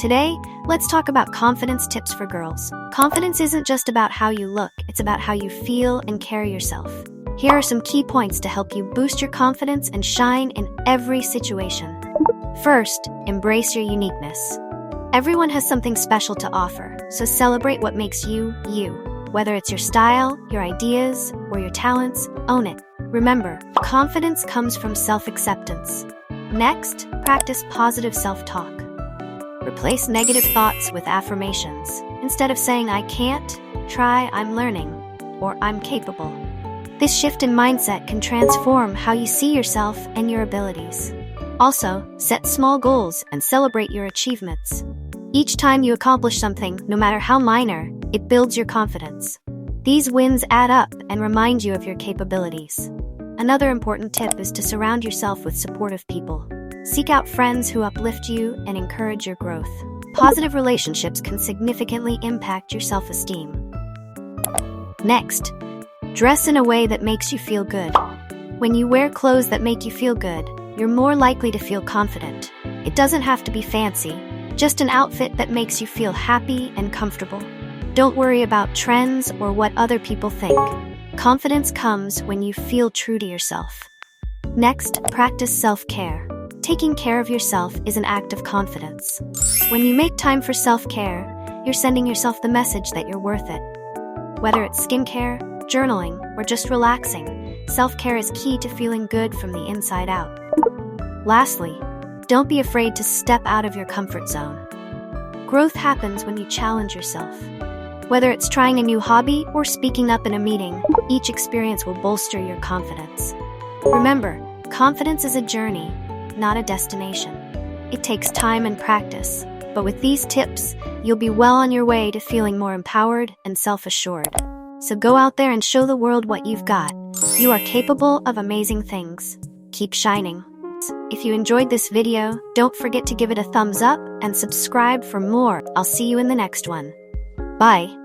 Today, let's talk about confidence tips for girls. Confidence isn't just about how you look, it's about how you feel and carry yourself. Here are some key points to help you boost your confidence and shine in every situation. First, embrace your uniqueness. Everyone has something special to offer, so celebrate what makes you, you. Whether it's your style, your ideas, or your talents, own it. Remember, confidence comes from self-acceptance. Next, practice positive self-talk. Replace negative thoughts with affirmations. Instead of saying, I can't, try, I'm learning, or I'm capable. This shift in mindset can transform how you see yourself and your abilities. Also, set small goals and celebrate your achievements. Each time you accomplish something, no matter how minor, it builds your confidence. These wins add up and remind you of your capabilities. Another important tip is to surround yourself with supportive people. Seek out friends who uplift you and encourage your growth. Positive relationships can significantly impact your self-esteem. Next, dress in a way that makes you feel good. When you wear clothes that make you feel good, you're more likely to feel confident. It doesn't have to be fancy, just an outfit that makes you feel happy and comfortable. Don't worry about trends or what other people think. Confidence comes when you feel true to yourself. Next, practice self-care. Taking care of yourself is an act of confidence. When you make time for self-care, you're sending yourself the message that you're worth it. Whether it's skincare, journaling, or just relaxing, self-care is key to feeling good from the inside out. Lastly, don't be afraid to step out of your comfort zone. Growth happens when you challenge yourself. Whether it's trying a new hobby or speaking up in a meeting, each experience will bolster your confidence. Remember, confidence is a journey, not a destination. It takes time and practice, but with these tips, you'll be well on your way to feeling more empowered and self-assured. So go out there and show the world what you've got. You are capable of amazing things. Keep shining. If you enjoyed this video, don't forget to give it a thumbs up and subscribe for more. I'll see you in the next one. Bye.